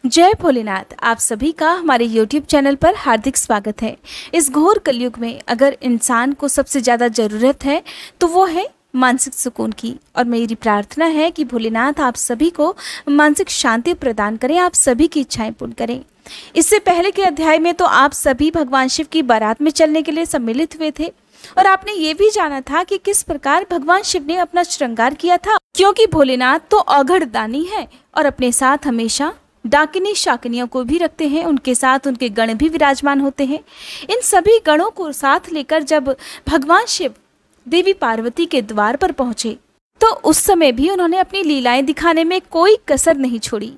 जय भोलेनाथ। आप सभी का हमारे YouTube चैनल पर हार्दिक स्वागत है। इस घोर कलयुग में अगर इंसान को सबसे ज़्यादा ज़रूरत है तो वो है मानसिक सुकून की। और मेरी प्रार्थना है कि भोलेनाथ आप सभी को मानसिक शांति प्रदान करें, आप सभी की इच्छाएं पूर्ण करें। इससे पहले के अध्याय में तो आप सभी भगवान शिव की बारात में चलने के लिए सम्मिलित हुए थे और आपने ये भी जाना था कि किस प्रकार भगवान शिव ने अपना श्रृंगार किया था, क्योंकि भोलेनाथ तो अघड़ दानी है और अपने साथ हमेशा डाकिनी शाकिनियों को भी रखते हैं। उनके साथ उनके गण भी विराजमान होते हैं। इन सभी गणों को साथ लेकर जब भगवान शिव देवी पार्वती के द्वार पर पहुंचे तो उस समय भी उन्होंने अपनी लीलाएं दिखाने में कोई कसर नहीं छोड़ी।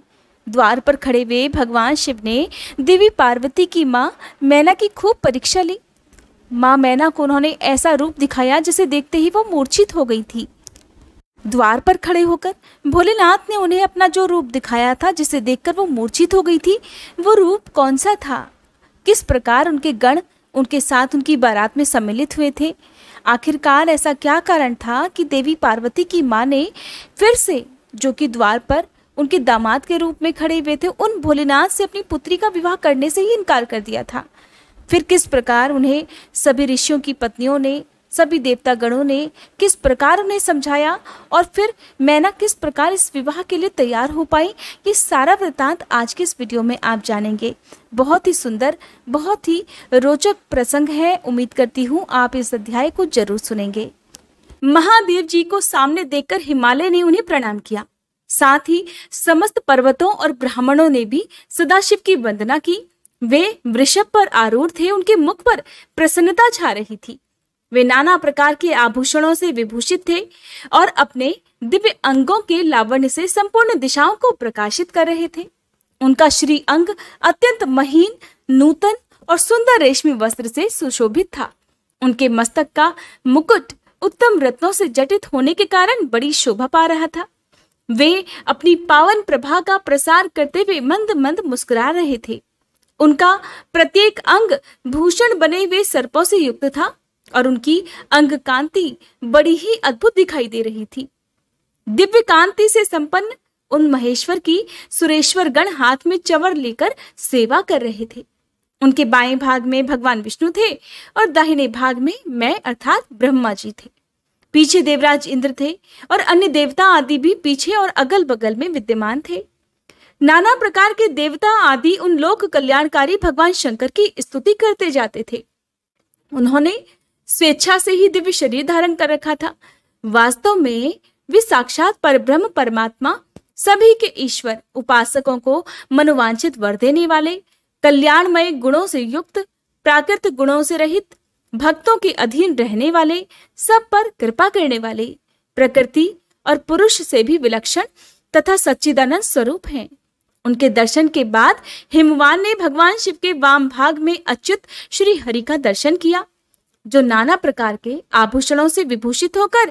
द्वार पर खड़े हुए भगवान शिव ने देवी पार्वती की मां मैना की खूब परीक्षा ली। मां मैना को उन्होंने ऐसा रूप दिखाया जिसे देखते ही वो मूर्छित हो गई थी। द्वार पर खड़े होकर भोलेनाथ ने उन्हें अपना जो रूप दिखाया था, जिसे देखकर वो मूर्छित हो गई थी, वो रूप कौन सा था? किस प्रकार उनके गण उनके साथ उनकी बारात में सम्मिलित हुए थे? आखिरकार ऐसा क्या कारण था कि देवी पार्वती की मां ने फिर से, जो कि द्वार पर उनके दामाद के रूप में खड़े हुए थे, उन भोलेनाथ से अपनी पुत्री का विवाह करने से ही इनकार कर दिया था? फिर किस प्रकार उन्हें सभी ऋषियों की पत्नियों ने, सभी देवता गणों ने किस प्रकार उन्हें समझाया और फिर मैना किस प्रकार इस विवाह के लिए तैयार हो पाई, ये सारा वृतांत आज के इस वीडियो में आप जानेंगे। बहुत ही सुंदर, बहुत ही रोचक प्रसंग है। उम्मीद करती हूँ आप इस अध्याय को जरूर सुनेंगे। महादेव जी को सामने देखकर हिमालय ने उन्हें प्रणाम किया। साथ ही समस्त पर्वतों और ब्राह्मणों ने भी सदाशिव की वंदना की। वे वृषभ पर आरूढ़ थे, उनके मुख पर प्रसन्नता छा रही थी। वे नाना प्रकार के आभूषणों से विभूषित थे और अपने दिव्य अंगों के लावण्य से संपूर्ण दिशाओं को प्रकाशित कर रहे थे। उनका श्री अंग अत्यंत महीन, नूतन और सुंदर रेशमी वस्त्र से सुशोभित था। उनके मस्तक का मुकुट उत्तम रत्नों से जटित होने के कारण बड़ी शोभा पा रहा था। वे अपनी पावन प्रभा का प्रसार करते हुए मंद मंद मुस्कुरा रहे थे। उनका प्रत्येक अंग भूषण बने हुए सर्पों से युक्त था और उनकी अंग कांति बड़ी ही अद्भुत दिखाई दे रही थी। दिव्य कांति से संपन्न उन महेश्वर की सुरेश्वर गण हाथ में चंवर लेकर सेवा कर रहे थे। उनके बाएं भाग में भगवान विष्णु थे और दाहिने भाग में मैं अर्थात ब्रह्मा जी थे। पीछे देवराज इंद्र थे और अन्य देवता आदि भी पीछे और अगल बगल में विद्यमान थे। नाना प्रकार के देवता आदि उन लोक कल्याणकारी भगवान शंकर की स्तुति करते जाते थे। उन्होंने स्वेच्छा से ही दिव्य शरीर धारण कर रखा था। वास्तव में वे साक्षात परब्रह्म परमात्मा, सभी के ईश्वर, उपासकों को मनोवांछित वर देने वाले, कल्याणमय गुणों से युक्त, प्राकृत गुणों से रहित, भक्तों के अधीन रहने वाले, सब पर कृपा करने वाले, प्रकृति और पुरुष से भी विलक्षण तथा सच्चिदानंद स्वरूप हैं। उनके दर्शन के बाद हिमवान ने भगवान शिव के वाम भाग में अच्युत श्री हरि का दर्शन किया, जो नाना प्रकार के आभूषणों से विभूषित होकर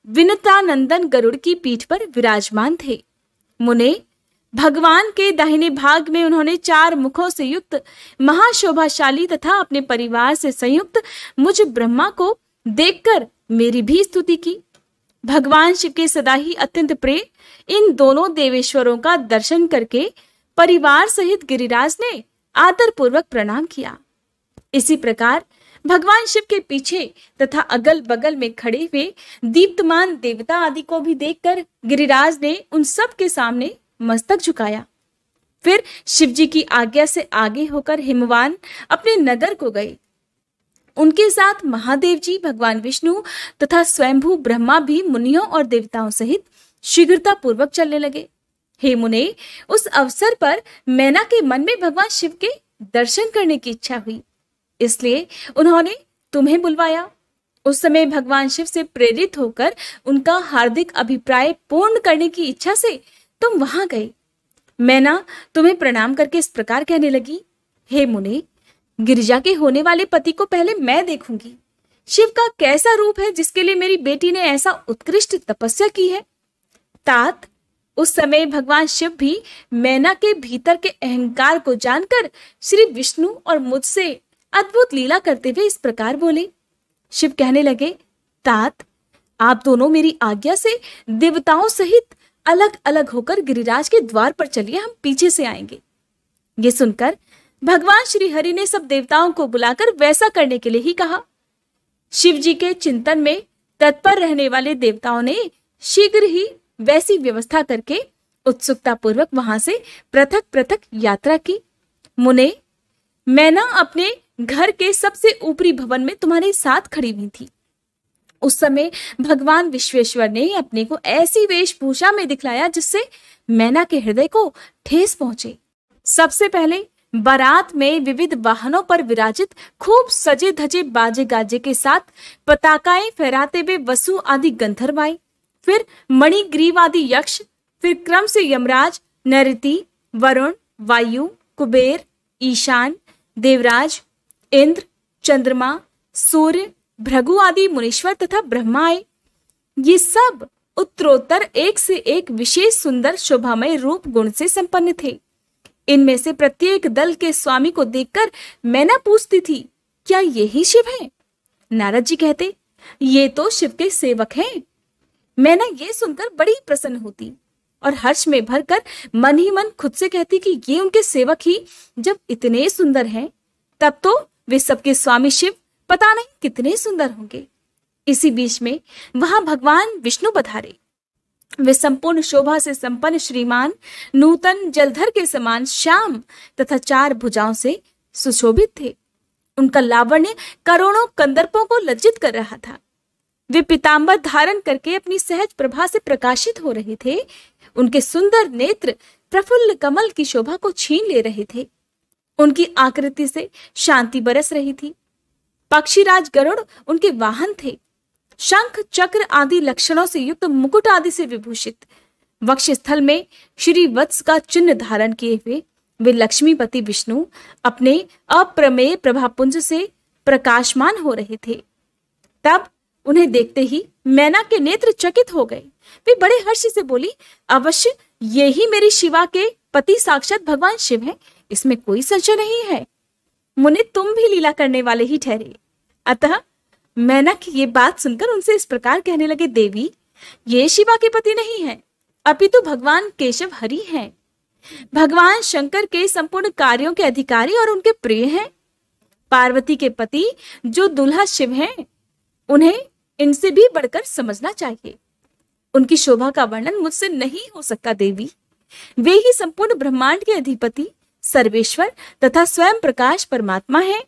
विनतानंदन गरुड़ की पीठ पर विराजमान थे। मुने भगवान के दाहिने भाग में उन्होंने 4 मुखों से युक्त महाशोभाशाली तथा अपने परिवार से संयुक्त मुझ ब्रह्मा को देखकर मेरी भी स्तुति की। भगवान शिव के सदा ही अत्यंत प्रिय इन दोनों देवेश्वरों का दर्शन करके परिवार सहित गिरिराज ने आदर पूर्वक प्रणाम किया। इसी प्रकार भगवान शिव के पीछे तथा अगल बगल में खड़े हुए दीप्तमान देवता आदि को भी देखकर गिरिराज ने उन सब के सामने मस्तक झुकाया। फिर शिवजी की आज्ञा से आगे होकर हिमवान अपने नगर को गए। उनके साथ महादेव जी, भगवान विष्णु तथा स्वयंभू ब्रह्मा भी मुनियों और देवताओं सहित शीघ्रता पूर्वक चलने लगे। हे मुने, उस अवसर पर मैना के मन में भगवान शिव के दर्शन करने की इच्छा हुई, इसलिए उन्होंने तुम्हें बुलवाया। उस समय भगवान शिव से प्रेरित होकर उनका हार्दिक अभिप्राय पूर्ण करने की इच्छा से तुम वहां गए। मैना तुम्हें प्रणाम करके इस प्रकार कहने लगी, हे मुने, गिरिजा के होने वाले पति को पहले मैं देखूंगी। शिव का कैसा रूप है जिसके लिए मेरी बेटी ने ऐसा उत्कृष्ट तपस्या की है। तात, उस समय भगवान शिव भी मैना के भीतर के अहंकार को जानकर श्री विष्णु और मुझसे अद्भुत लीला करते हुए इस प्रकार बोले। शिव कहने लगे, तात, आप दोनों मेरी आज्ञा से देवताओं सहित अलग अलग होकर गिरिराज के द्वार पर चलिए, हम पीछे से आएंगे। ये सुनकर भगवान श्री हरि ने सब देवताओं को बुलाकर वैसा करने के लिए ही कहा। शिव जी के चिंतन में तत्पर रहने वाले देवताओं ने शीघ्र ही वैसी व्यवस्था करके उत्सुकता पूर्वक वहां से पृथक पृथक यात्रा की। मुने, मैना अपने घर के सबसे ऊपरी भवन में तुम्हारे साथ खड़ी हुई थी। उस समय भगवान विश्वेश्वर ने अपने को ऐसी वेशभूषा में दिखलाया जिससे मैना के हृदय को ठेस पहुंचे। सबसे पहले बारात में विविध वाहनों पर विराजित खूब सजे धजे बाजे गाजे के साथ पताकाएं फहराते हुए वसु आदि गंधर्व आए, फिर मणिग्रीव आदि यक्ष, फिर क्रम से यमराज, नैऋति, वरुण, वायु, कुबेर, ईशान, देवराज, इंद्र, चंद्रमा, सूर्य, भृगु आदि मुनीश्वर तथा ब्रह्मा आए। ये सब उत्तरोत्तर एक से एक विशेष सुंदर शोभामय रूप गुण से संपन्न थे। इनमें से प्रत्येक दल के स्वामी को देखकर मैना पूछती थी, क्या यही शिव है? नारद जी कहते, ये तो शिव के सेवक हैं। मैना ये सुनकर बड़ी प्रसन्न होती और हर्ष में भरकर मन ही मन खुद से कहती कि ये उनके सेवक ही जब इतने सुंदर हैं, तब तो वे सबके स्वामी शिव पता नहीं कितने सुंदर होंगे। इसी बीच में वहां भगवान विष्णु पधारे। वे संपूर्ण शोभा से संपन्न श्रीमान, नूतन जलधर के समान श्याम तथा 4 भुजाओं से सुशोभित थे। उनका लावण्य करोड़ों कंदर्पों को लज्जित कर रहा था। वे पीतांबर धारण करके अपनी सहज प्रभा से प्रकाशित हो रहे थे। उनके सुंदर नेत्र प्रफुल्ल कमल की शोभा को छीन ले रहे थे। उनकी आकृति से शांति बरस रही थी। पक्षीराज गरुड़ उनके वाहन थे। शंख चक्र आदि लक्षणों से युक्त मुकुट आदि से विभूषित वक्ष स्थल में श्री वत्स का चिन्ह धारण किए हुए वे लक्ष्मीपति विष्णु अपने अप्रमेय प्रभापुंज से प्रकाशमान हो रहे थे। तब उन्हें देखते ही मैना के नेत्र चकित हो गए। वे बड़े हर्ष से बोली, अवश्य ये ही मेरी शिवा के पति साक्षात भगवान शिव हैं, इसमें कोई संशय नहीं है। मुने, तुम भी लीला करने वाले ही ठहरे। अतः मैना की ये बात सुनकर उनसे इस प्रकार कहने लगे, देवी, ये शिवा के पति नहीं है, अपितु भगवान केशव हरि हैं। भगवान शंकर के संपूर्ण कार्यों के अधिकारी और उनके प्रिय हैं। पार्वती के पति जो दुल्हा शिव हैं, उन्हें इनसे भी बढ़कर समझना चाहिए। उनकी शोभा का वर्णन मुझसे नहीं हो सकता देवी। वे ही संपूर्ण ब्रह्मांड के अधिपति, सर्वेश्वर तथा स्वयं प्रकाश परमात्मा हैं।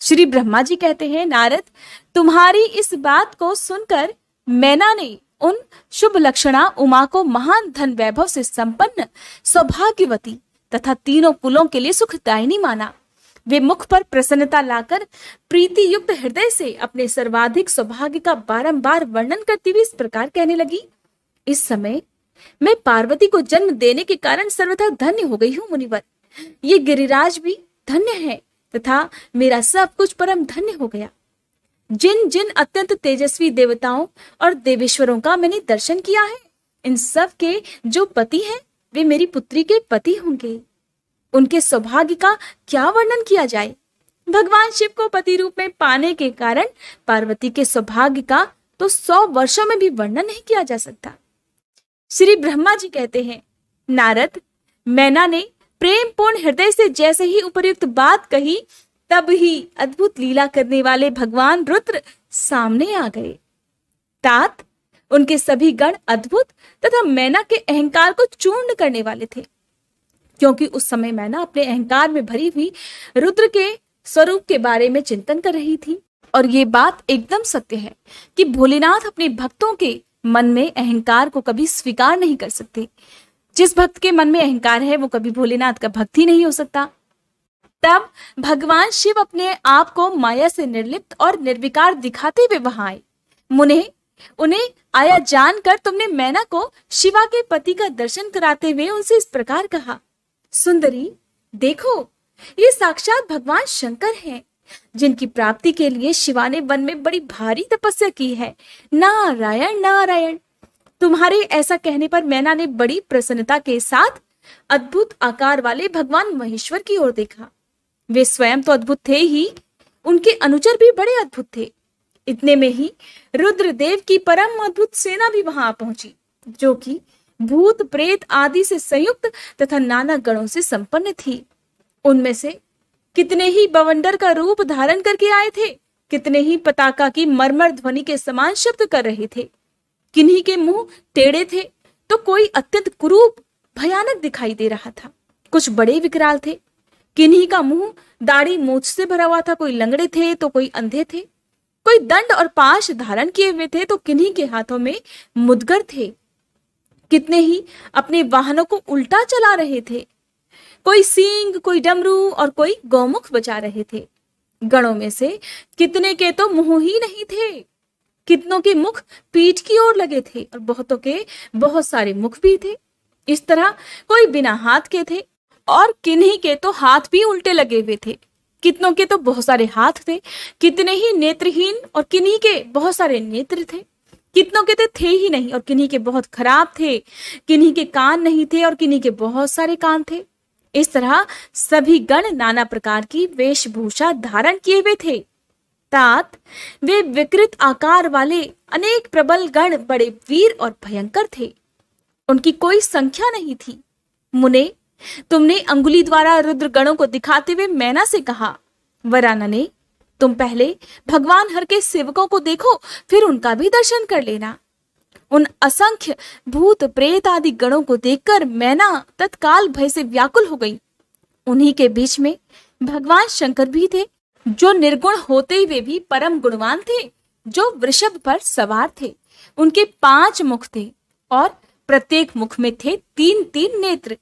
श्री ब्रह्मा जी कहते हैं, नारद, तुम्हारी इस बात को सुनकर मैना ने उन शुभ लक्षणा उमा को महान धन वैभव से संपन्न, सौभाग्यवती तथा तीनों कुलों के लिए सुखदायिनी माना। वे मुख पर प्रसन्नता लाकर प्रीति युक्त हृदय से अपने सर्वाधिक सौभाग्य का बारंबार वर्णन करती हुई इस प्रकार कहने लगी, इस समय मैं पार्वती को जन्म देने के कारण सर्वथा धन्य हो गई हूँ मुनिवर। ये गिरिराज भी धन्य है तथा मेरा सब कुछ परम धन्य हो गया। जिन जिन अत्यंत तेजस्वी देवताओं और देवेश्वरों का मैंने दर्शन किया है, इन सब के जो पति हैं वे मेरी पुत्री के पति होंगे। उनके सौभाग्य का क्या वर्णन किया जाए। भगवान शिव को पति रूप में पाने के कारण पार्वती के सौभाग्य का तो 100 वर्षों में भी वर्णन नहीं किया जा सकता। श्री ब्रह्मा जी कहते हैं, नारद, मैना ने प्रेम पूर्ण हृदय से जैसे ही उपर्युक्त बात कही, तब ही अद्भुत लीला करने वाले भगवान रुद्र सामने आ गए। तात उनके सभी गण अद्भुत तथा मैना के अहंकार को चूर्ण करने वाले थे, क्योंकि उस समय मैना अपने अहंकार में भरी हुई रुद्र के स्वरूप के बारे में चिंतन कर रही थी। और ये बात एकदम सत्य है कि भोलेनाथ अपने भक्तों के मन में अहंकार को कभी स्वीकार नहीं कर सकते। जिस भक्त के मन में अहंकार है वो कभी भोलेनाथ का भक्त ही नहीं हो सकता। तब भगवान शिव अपने आप को माया से निर्लिप्त और निर्विकार दिखाते हुए वहां आए। मुने, उन्हें आया जानकर तुमने मैना को शिवा के पति का दर्शन कराते हुए उनसे इस प्रकार कहा, सुंदरी, देखो, ये साक्षात भगवान शंकर हैं, जिनकी प्राप्ति के लिए शिवा ने वन में बड़ी भारी तपस्या की है। नारायण नारायण। तुम्हारे ऐसा कहने पर मैना ने बड़ी प्रसन्नता के साथ अद्भुत आकार वाले भगवान महेश्वर की ओर देखा। वे स्वयं तो अद्भुत थे ही, उनके अनुचर भी बड़े अद्भुत थे। इतने में ही रुद्रदेव की परम अद्भुत सेना भी वहां पहुंची, जो कि भूत प्रेत आदि से संयुक्त तथा नाना गणों से संपन्न थी। उनमें से कितने ही बवंडर का रूप धारण करके आए थे, कितने ही पताका की मरमर ध्वनि के समान शब्द कर रहे थे। किन्हीं के मुंह टेढ़े थे तो कोई अत्यंत कुरूप भयानक दिखाई दे रहा था। कुछ बड़े विकराल थे, किन्हीं का मुंह दाढ़ी मूछ से भरा हुआ था, कोई लंगड़े थे तो कोई अंधे थे, कोई दंड और पाश धारण किए हुए थे तो किन्हीं के हाथों में मुदगर थे। कितने ही अपने वाहनों को उल्टा चला रहे थे, कोई सींग, कोई डमरू और कोई गौमुख बजा रहे थे। गणों में से कितने के तो मुंह ही नहीं थे, कितनों के मुख पीठ की ओर लगे थे और बहुतों के बहुत सारे मुख भी थे। इस तरह कोई बिना हाथ के थे और किन्हीं के तो हाथ भी उल्टे लगे हुए थे। कितनों के तो बहुत सारे हाथ थे, कितने ही नेत्रहीन और किन्हीं के बहुत सारे नेत्र थे। कितनों के तो थे ही नहीं और किन्हीं के बहुत खराब थे, किन्हीं के कान नहीं थे और किन्हीं के बहुत सारे कान थे। इस तरह सभी गण नाना प्रकार की वेशभूषा धारण किए हुए थे। तात वे विकृत आकार वाले अनेक प्रबल गण बड़े वीर और भयंकर थे, उनकी कोई संख्या नहीं थी। मुने, तुमने अंगुली द्वारा रुद्र गणों को दिखाते हुए मैना से कहा, वरानने, तुम पहले भगवान हर के सेवकों को देखो, फिर उनका भी दर्शन कर लेना। उन असंख्य भूत प्रेत आदि गणों को देखकर मैना तत्काल भय से व्याकुल हो गई। उन्हीं के बीच में भगवान शंकर भी थे, जो निर्गुण होते हुए भी परम गुणवान थे, जो वृषभ पर सवार थे। उनके 5 मुख थे और प्रत्येक मुख में थे 3-3 नेत्र।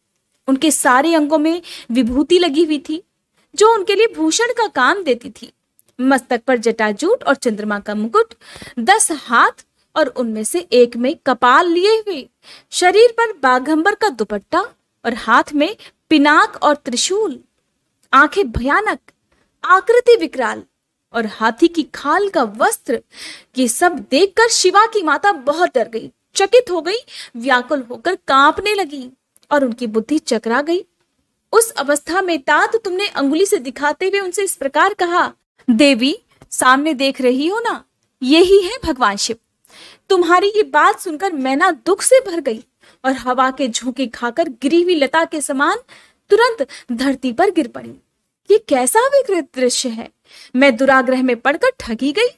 उनके सारे अंगों में विभूति लगी हुई थी, जो उनके लिए भूषण का काम देती थी। मस्तक पर जटाजूट और चंद्रमा का मुकुट, 10 हाथ और उनमें से एक में कपाल लिए हुए, शरीर पर बाघंबर का दुपट्टा और हाथ में पिनाक और त्रिशूल, आंखें भयानक, आकृति विकराल और हाथी की खाल का वस्त्र। ये सब देखकर शिवा की माता बहुत डर गई, चकित हो गई, व्याकुल होकर कांपने लगी और उनकी बुद्धि चकरा गई। उस अवस्था में तात तुमने अंगुली से दिखाते हुए उनसे इस प्रकार कहा, देवी, सामने देख रही हो ना, यही है भगवान शिव। तुम्हारी ये बात सुनकर मैना दुख से भर गई और हवा के झोंके खाकर गिरी हुई लता के समान तुरंत धरती पर गिर पड़ी। ये कैसा विकृत दृश्य है, मैं दुराग्रह में पड़कर ठगी गई।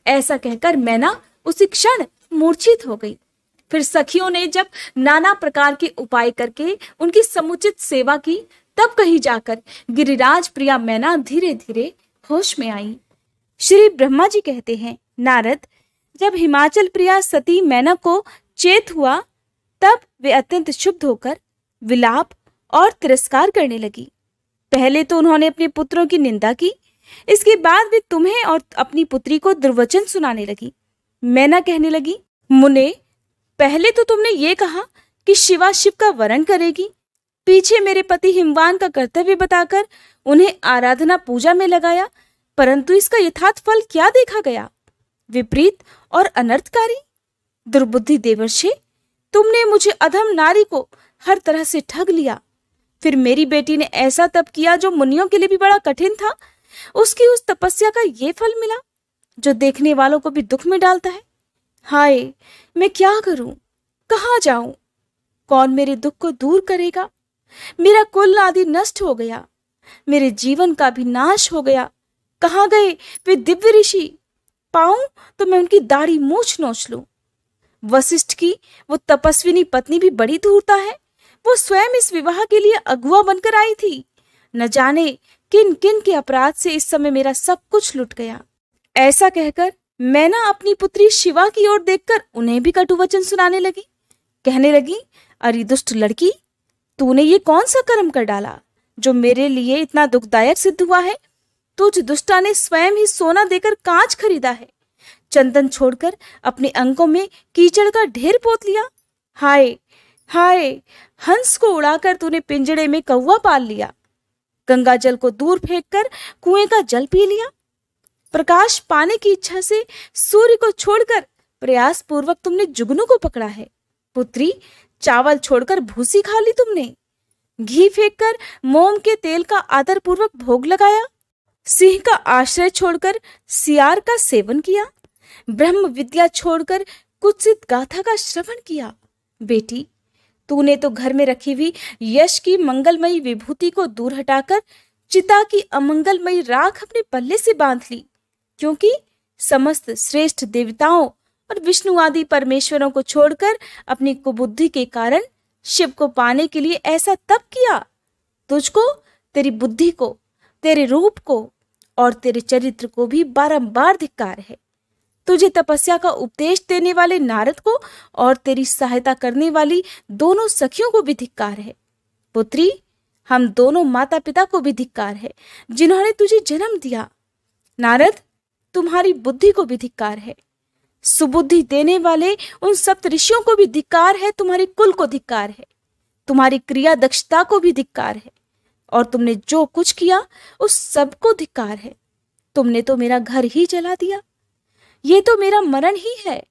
ऐसा कहकर मैना उसी क्षण मूर्छित हो गई। फिर सखियों ने जब नाना प्रकार के उपाय करके उनकी समुचित सेवा की, तब कहीं जाकर गिरिराज प्रिया मैना धीरे धीरे होश में आई। श्री ब्रह्मा जी कहते हैं, नारद, जब हिमाचल प्रिया सती मैना को चेत हुआ, तब वे अत्यंत क्षुब्ध होकर विलाप और तिरस्कार करने लगी। पहले तो उन्होंने अपने पुत्रों की निंदा की, इसके बाद वे तुम्हें और अपनी पुत्री को दुर्वचन सुनाने लगी। मैना कहने लगी, मुने, पहले तो तुमने ये कहा कि शिवा शिव का वरण करेगी, पीछे मेरे पति हिमवान का कर्तव्य बताकर उन्हें आराधना पूजा में लगाया, परंतु इसका यथार्थ फल क्या देखा गया? विपरीत और अनर्थकारी। दुर्बुद्धि देवर्षि, तुमने मुझे अधम नारी को हर तरह से ठग लिया। फिर मेरी बेटी ने ऐसा तप किया जो मुनियों के लिए भी बड़ा कठिन था। उसकी उस तपस्या का ये फल मिला जो देखने वालों को भी दुख में डालता है। हाय, मैं क्या करूं, कहाँ जाऊं, कौन मेरे दुख को दूर करेगा? मेरा कुल आदि नष्ट हो गया, मेरे जीवन का भी नाश हो गया। कहाँ गए वे दिव्य ऋषि? पाऊं तो मैं उनकी दाढ़ी मूछ नोच लूं। वशिष्ठ की वो तपस्विनी पत्नी भी बड़ी धूर्ता है, वो स्वयं इस विवाह के लिए अगुआ बनकर आई थी। न जाने किन किन के अपराध से इस समय मेरा सब कुछ लुट गया। ऐसा कहकर मैना अपनी पुत्री शिवा की ओर देखकर उन्हें भी कटु वचन सुनाने लगी। कहने लगी, अरे दुष्ट लड़की, तूने ये कौन सा कर्म कर डाला जो मेरे लिए इतना दुखदायक सिद्ध हुआ है? तुझ दुष्टा ने स्वयं ही सोना देकर कांच खरीदा है, चंदन छोड़कर अपने अंगों में कीचड़ का ढेर पोत लिया। हाय हाय, हंस को उड़ाकर तूने पिंजड़े में कौवा पाल लिया, गंगा जल को दूर फेंककर कुएं का जल पी लिया। प्रकाश पाने की इच्छा से सूर्य को छोड़कर प्रयास पूर्वक तुमने जुगनू को पकड़ा है। पुत्री, चावल छोड़कर भूसी खा ली तुमने। घी फेंककर मोम के तेल का आदर पूर्वक भोग लगाया। सिंह का आश्रय छोड़कर सियार का सेवन किया। ब्रह्म विद्या छोड़कर कुत्सित गाथा का श्रवण किया। बेटी, तूने तो घर में रखी हुई यश की मंगलमयी विभूति को दूर हटाकर चिता की अमंगलमयी राख अपने पल्ले से बांध ली, क्योंकि समस्त श्रेष्ठ देवताओं और विष्णु आदि परमेश्वरों को छोड़कर अपनी कुबुद्धि के कारण शिव को पाने के लिए ऐसा तप किया। तुझको, तेरी बुद्धि को, तेरे रूप को और तेरे चरित्र को भी बारंबार धिक्कार है। तुझे तपस्या का उपदेश देने वाले नारद को और तेरी सहायता करने वाली दोनों सखियों को भी धिक्कार है। पुत्री, हम दोनों माता पिता को भी धिक्कार है जिन्होंने तुझे जन्म दिया। नारद, तुम्हारी बुद्धि को भी धिक्कार है। सुबुद्धि देने वाले उन सप्त ऋषियों को भी धिक्कार है। तुम्हारे कुल को धिक्कार है। तुम्हारी क्रिया दक्षता को भी धिक्कार है। और तुमने जो कुछ किया उस सब को धिक्कार है। तुमने तो मेरा घर ही जला दिया। ये तो मेरा मरण ही है।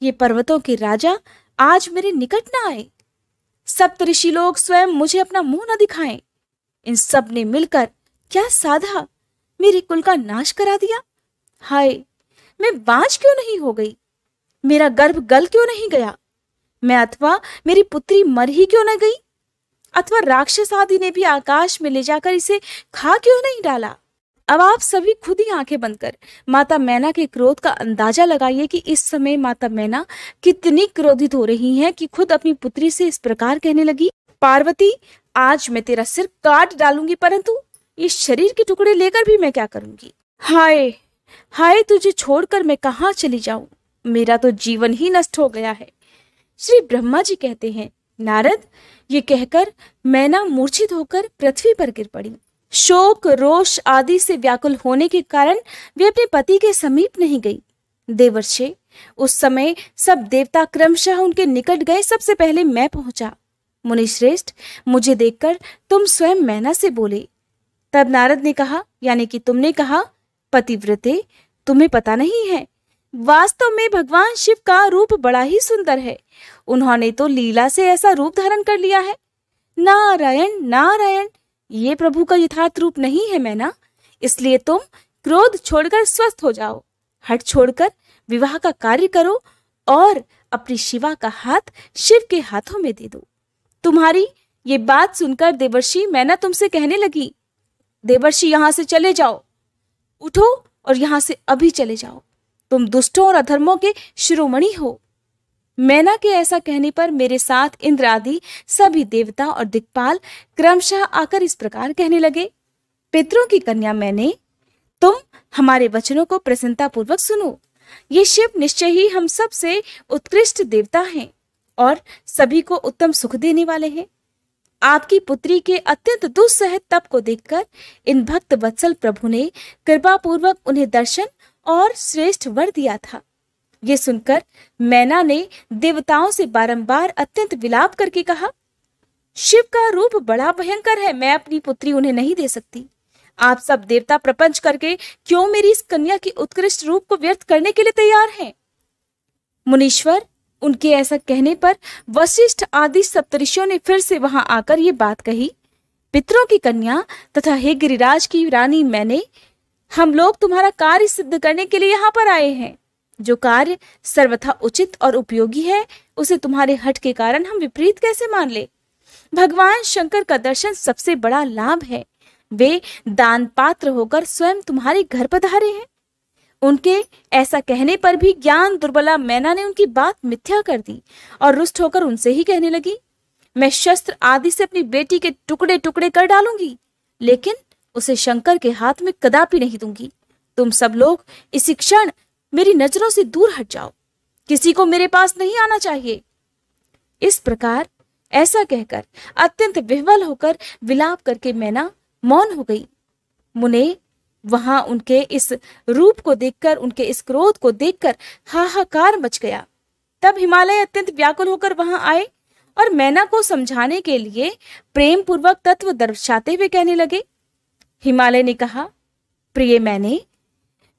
ये पर्वतों के राजा आज मेरे निकट न आए। सप्त ऋषि लोग स्वयं मुझे अपना मुंह न दिखाएं। इन सब ने मिलकर क्या साधा, मेरे कुल का नाश करा दिया। हाय, मैं बांझ क्यों नहीं हो गई? मेरा गर्भ गल क्यों नहीं गया? मैं अथवा मेरी पुत्री मर ही क्यों न गई? अथवा राक्षस आदि ने भी आकाश में ले जाकर इसे खा क्यों नहीं डाला? अब आप सभी खुद ही आंखें बंद कर माता मैना के क्रोध का अंदाजा लगाइए कि इस समय माता मैना कितनी क्रोधित हो रही हैं कि खुद अपनी पुत्री से इस प्रकार कहने लगी, पार्वती, आज मैं तेरा सिर काट डालूंगी, परंतु ये शरीर के टुकड़े लेकर भी मैं क्या करूंगी? हाय हाय, तुझे छोड़कर मैं कहाँ चली जाऊं? मेरा तो जीवन ही नष्ट हो गया है। श्री ब्रह्मा जी कहते हैं, नारद, ये कहकर मैना मूर्छित होकर पृथ्वी पर गिर पड़ी। शोक, रोष आदि से व्याकुल होने के कारण वे अपने पति के समीप नहीं गई। देवर्षि, उस समय सब देवता क्रमशः उनके निकट गए। सबसे पहले मैं पहुंचा। मुनिश्रेष्ठ, मुझे देखकर तुम स्वयं मैना से बोले। तब नारद ने कहा, यानी कि तुमने कहा, पतिव्रते, तुम्हें पता नहीं है, वास्तव में भगवान शिव का रूप बड़ा ही सुंदर है। उन्होंने तो लीला से ऐसा रूप धारण कर लिया है। नारायण नारायण, ये प्रभु का यथार्थ रूप नहीं है मैना। इसलिए तुम क्रोध छोड़कर स्वस्थ हो जाओ, हठ छोड़कर विवाह का कार्य करो और अपनी शिवा का हाथ शिव के हाथों में दे दो। तुम्हारी ये बात सुनकर देवर्षि मैना तुमसे कहने लगी, देवर्षि, यहां से चले जाओ, उठो और यहां से अभी चले जाओ। तुम दुष्टों और अधर्मों के शिरोमणि हो। मैना के ऐसा कहने पर मेरे साथ इंद्र आदि सभी देवता और दिक्पाल क्रमशः आकर इस प्रकार कहने लगे, पितरों की कन्या मैंने, तुम हमारे वचनों को प्रसन्नता पूर्वक सुनो। ये शिव निश्चय ही हम सब से उत्कृष्ट देवता हैं और सभी को उत्तम सुख देने वाले हैं। आपकी पुत्री के अत्यंत दुस्सह तप को देखकर इन भक्त वत्सल प्रभु ने कृपा पूर्वक उन्हें दर्शन और श्रेष्ठ वर दिया था। ये सुनकर मैना ने देवताओं से बारंबार अत्यंत विलाप करके कहा, शिव का रूप बड़ा भयंकर है, मैं अपनी पुत्री उन्हें नहीं दे सकती। आप सब देवता प्रपंच करके क्यों मेरी इस कन्या की उत्कृष्ट रूप को व्यर्थ करने के लिए तैयार हैं? मुनीश्वर, उनके ऐसा कहने पर वशिष्ठ आदि सप्तऋषियों ने फिर से वहां आकर ये बात कही, पितरों की कन्या तथा हे गिरिराज की रानी मैंने, हम लोग तुम्हारा कार्य सिद्ध करने के लिए यहाँ पर आए हैं। जो कार्य सर्वथा उचित और उपयोगी है, उसे तुम्हारे हठ के कारण हम विपरीत कैसे मान ले? भगवान शंकर का दर्शन सबसे बड़ा लाभ है। वे दान पात्र होकर स्वयं तुम्हारे घर पधारे हैं। उनके ऐसा कहने पर भी ज्ञान दुर्बला मैना ने उनकी बात मिथ्या कर दी और रुष्ट होकर उनसे ही कहने लगी, मैं शस्त्र आदि से अपनी बेटी के टुकड़े टुकड़े कर डालूंगी, लेकिन उसे शंकर के हाथ में कदापि नहीं दूंगी। तुम सब लोग इसी क्षण मेरी नजरों से दूर हट जाओ। किसी को मेरे पास नहीं आना चाहिए। इस प्रकार ऐसा कहकर अत्यंत विह्वल होकर विलाप करके मैना मौन हो गई। मुने, वहां उनके इस रूप को देखकर, उनके इस क्रोध को देखकर हाहाकार मच गया। तब हिमालय अत्यंत व्याकुल होकर वहां आए और मैना को समझाने के लिए प्रेम पूर्वक तत्व दर्शाते हुए कहने लगे। हिमालय ने कहा, प्रिय मैंने,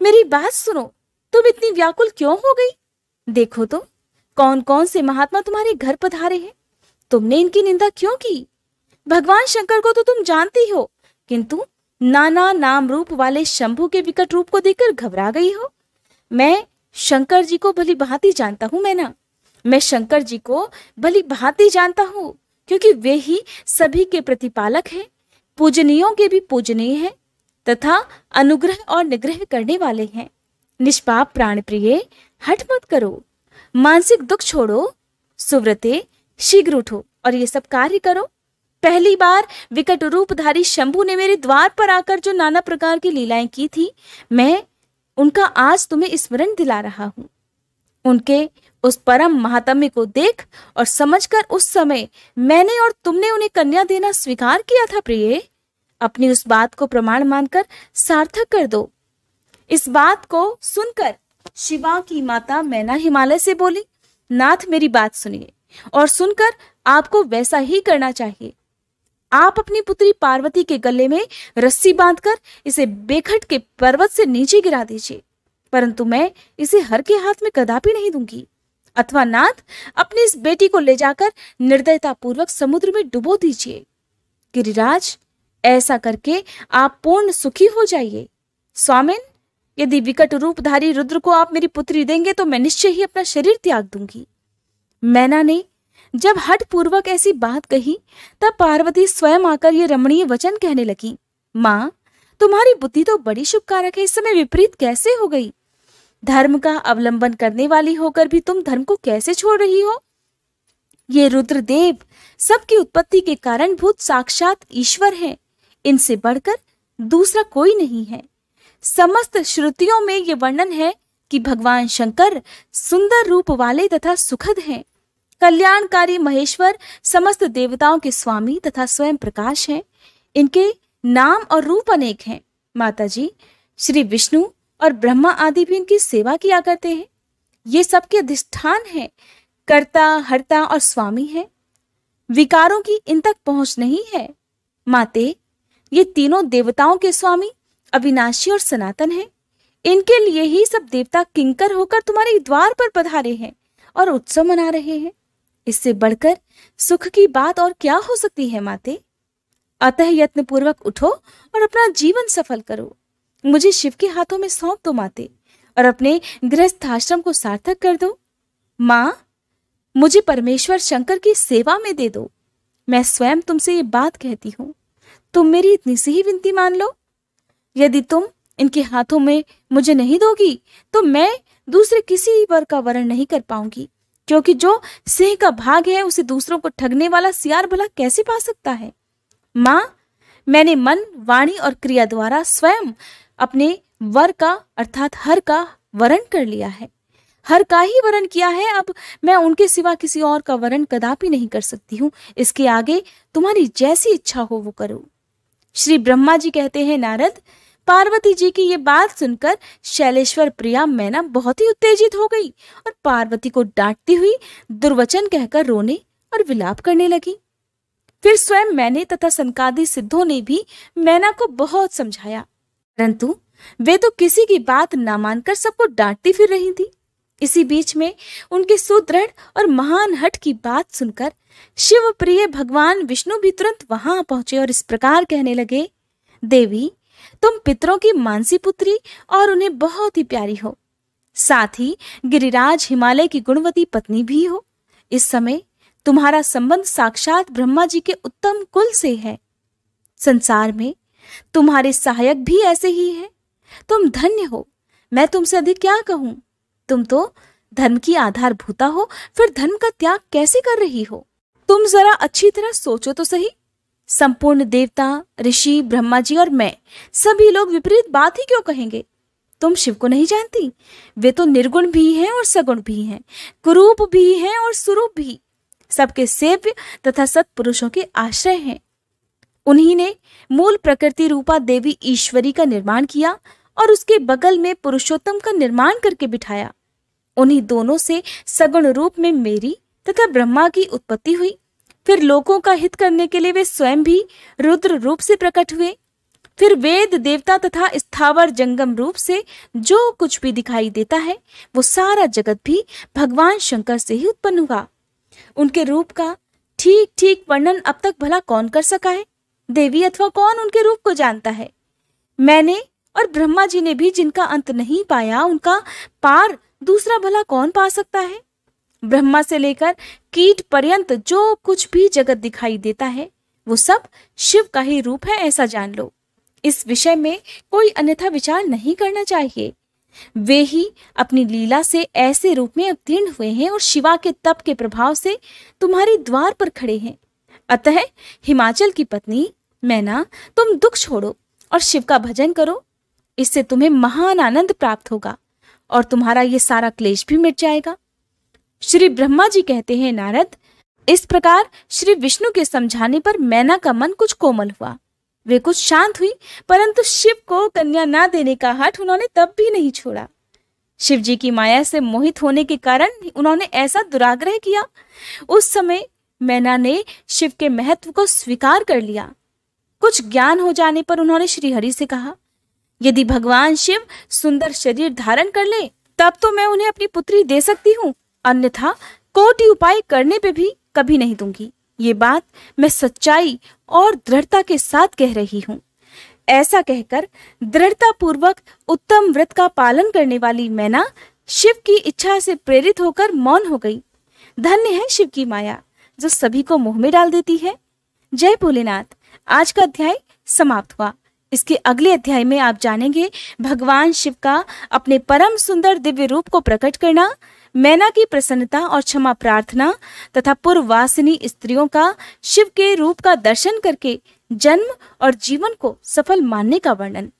मेरी बात सुनो, तुम इतनी व्याकुल क्यों हो गई? देखो तो कौन कौन से महात्मा तुम्हारे घर पधारे हैं। तुमने इनकी निंदा क्यों की? भगवान शंकर को तो तुम जानती हो, किंतु नाना नाम रूप वाले शंभु के विकट रूप को देखकर घबरा गई हो। मैं शंकर जी को भली भांति जानता हूं मैना। मैं शंकर जी को भली भांति जानता हूँ, क्योंकि वे ही सभी के प्रतिपालक हैं, पूजनीयों के भी पूजनीय हैं तथा अनुग्रह और निग्रह करने वाले हैं। निष्पाप प्राण प्रिय, हट मत करो, मानसिक दुख छोड़ो, सुव्रते शीघ्र उठो और ये सब कार्य करो। पहली बार विकट रूपधारी शंभु ने मेरे द्वार पर आकर जो नाना प्रकार की लीलाएं की थी, मैं उनका आज तुम्हें स्मरण दिला रहा हूं। उनके उस परम महात्म्य को देख और समझकर उस समय मैंने और तुमने उन्हें कन्या देना स्वीकार किया था प्रिय। अपनी उस बात को प्रमाण मानकर सार्थक कर दो। इस बात को सुनकर शिवा की माता मैना हिमालय से बोली, नाथ मेरी बात सुनिए और सुनकर आपको वैसा ही करना चाहिए। आप अपनी पुत्री पार्वती के गले में रस्सी बांधकर इसे बेखट के पर्वत से नीचे गिरा दीजिए, परंतु मैं इसे हर के हाथ में कदापि नहीं दूंगी। अथवा नाथ अपनी इस बेटी को ले जाकर निर्दयता पूर्वक समुद्र में डुबो दीजिए। गिरिराज, ऐसा करके आप पूर्ण सुखी हो जाइए। स्वामिन, यदि विकट रूपधारी रुद्र को आप मेरी पुत्री देंगे तो मैं निश्चय ही अपना शरीर त्याग दूंगी। मैना ने जब हठ पूर्वक ऐसी बात कही, तब पार्वती स्वयं आकर ये रमणीय वचन कहने लगी। माँ, तुम्हारी बुद्धि तो बड़ी शुभकारक है, इस समय विपरीत कैसे हो गई? धर्म का अवलंबन करने वाली होकर भी तुम धर्म को कैसे छोड़ रही हो? ये रुद्रदेव सबकी उत्पत्ति के कारणभूत साक्षात ईश्वर हैं, इनसे बढ़कर दूसरा कोई नहीं है। समस्त श्रुतियों में ये वर्णन है कि भगवान शंकर सुंदर रूप वाले तथा सुखद हैं, कल्याणकारी महेश्वर, समस्त देवताओं के स्वामी तथा स्वयं प्रकाश हैं। इनके नाम और रूप अनेक हैं। माता जी, श्री विष्णु और ब्रह्मा आदि भी इनकी सेवा किया करते हैं। ये सबके अधिष्ठान हैं, कर्ता, हर्ता और स्वामी हैं। विकारों की इन तक पहुंच नहीं है। माते, ये तीनों देवताओं के स्वामी, अविनाशी और सनातन हैं। इनके लिए ही सब देवता किंकर होकर तुम्हारे द्वार पर पधारे हैं और उत्सव मना रहे हैं। इससे बढ़कर सुख की बात और क्या हो सकती है माते? अतः यत्न पूर्वक उठो और अपना जीवन सफल करो। मुझे शिव के हाथों में सौंप दो माते, और अपने गृहस्थ आश्रम को सार्थक कर दो। माँ, मुझे परमेश्वर शंकर की सेवा में दे दो। मैं स्वयं तुमसे ये बात कहती हूँ, तुम मेरी इतनी सी ही विनती मान लो। यदि तुम इनके हाथों में मुझे नहीं दोगी तो मैं दूसरे किसी वर का वरण नहीं कर पाऊंगी, क्योंकि जो सिंह का भाग है उसे दूसरों को ठगने वाला सियार भला कैसे पा सकता है? माँ, मैंने मन, वाणी और क्रिया द्वारा स्वयं अपने वर का अर्थात हर का वरण कर लिया है। हर का ही वरण किया है। अब मैं उनके सिवा किसी और का वरण कदापि नहीं कर सकती हूँ। इसके आगे तुम्हारी जैसी इच्छा हो वो करो। श्री ब्रह्मा जी कहते हैं, नारद, पार्वती जी की ये बात सुनकर शैलेश्वर प्रिया मैना बहुत ही उत्तेजित हो गई और पार्वती को डांटती हुई दुर्वचन कहकर रोने और विलाप करने लगी। फिर स्वयं मैंने तथा सनकादि सिद्धों ने भी मैना को बहुत समझाया, परंतु वे तो किसी की बात ना मानकर सबको डांटती फिर रही थी। इसी बीच में उनके सुदृढ़ और महान हठ की बात सुनकर शिव प्रिय भगवान विष्णु भी तुरंत वहां पहुंचे और इस प्रकार कहने लगे, देवी, तुम पितरों की मानसी पुत्री और उन्हें बहुत ही प्यारी हो, साथ ही गिरिराज हिमालय की गुणवती पत्नी भी हो। इस समय तुम्हारा संबंध साक्षात ब्रह्मा जी के उत्तम कुल से है। संसार में तुम्हारे सहायक भी ऐसे ही हैं। तुम धन्य हो। मैं तुमसे अधिक क्या कहूं? तुम तो धर्म की आधारभूता हो, फिर धर्म का त्याग कैसे कर रही हो? तुम जरा अच्छी तरह सोचो तो सही। संपूर्ण देवता, ऋषि, ब्रह्मा जी और मैं सभी लोग विपरीत बात ही क्यों कहेंगे? तुम शिव को नहीं जानती? वे तो निर्गुण भी हैं और सगुण भी हैं, कुरूप भी हैं और सुरूप भी, सबके सेव्य तथा सत्पुरुषों के आश्रय हैं। उन्हीं ने मूल प्रकृति रूपा देवी ईश्वरी का निर्माण किया और उसके बगल में पुरुषोत्तम का निर्माण करके बिठाया। उन्हीं दोनों से सगुण रूप में मेरी तथा ब्रह्मा की उत्पत्ति हुई। फिर लोगों का हित करने के लिए वे स्वयं भी रुद्र रूप से प्रकट हुए। फिर वेद, देवता तथा स्थावर जंगम रूप से जो कुछ भी दिखाई देता है वो सारा जगत भी भगवान शंकर से ही उत्पन्न हुआ। उनके रूप का ठीक ठीक वर्णन अब तक भला कौन कर सका है? देवी अथवा कौन उनके रूप को जानता है? मैंने और ब्रह्मा जी ने भी जिनका अंत नहीं पाया, उनका पार दूसरा भला कौन पा सकता है? ब्रह्मा से लेकर कीट पर्यंत जो कुछ भी जगत दिखाई देता है वो सब शिव का ही रूप है, ऐसा जान लो। इस विषय में कोई अन्यथा विचार नहीं करना चाहिए। वे ही अपनी लीला से ऐसे रूप में अवतीर्ण हुए हैं और शिवा के तप के प्रभाव से तुम्हारे द्वार पर खड़े हैं। अतः हिमाचल की पत्नी मैना, तुम दुख छोड़ो और शिव का भजन करो। इससे तुम्हें महान आनंद प्राप्त होगा और तुम्हारा ये सारा क्लेश भी मिट जाएगा। श्री ब्रह्मा जी कहते हैं, नारद, इस प्रकार श्री विष्णु के समझाने पर मैना का मन कुछ कोमल हुआ। वे कुछ शांत हुई, परंतु शिव को कन्या ना देने का हठ उन्होंने तब भी नहीं छोड़ा। शिव जी की माया से मोहित होने के कारण उन्होंने ऐसा दुराग्रह किया। उस समय मैना ने शिव के महत्व को स्वीकार कर लिया। कुछ ज्ञान हो जाने पर उन्होंने श्री हरि से कहा, यदि भगवान शिव सुंदर शरीर धारण कर ले तब तो मैं उन्हें अपनी पुत्री दे सकती हूँ, अन्यथा कोटि उपाय करने पे भी कभी नहीं दूंगी। ये बात मैं सच्चाई और दृढ़ता के साथ कह रही हूँ। ऐसा कहकर दृढ़ता पूर्वक उत्तम व्रत का पालन करने वाली मैना शिव की इच्छा से प्रेरित होकर मौन हो गई। धन्य है शिव की माया जो सभी को मुंह में डाल देती है। जय भोलेनाथ। आज का अध्याय समाप्त हुआ। इसके अगले अध्याय में आप जानेंगे भगवान शिव का अपने परम सुंदर दिव्य रूप को प्रकट करना, मैना की प्रसन्नता और क्षमा प्रार्थना तथा पूर्ववासिनी स्त्रियों का शिव के रूप का दर्शन करके जन्म और जीवन को सफल मानने का वर्णन।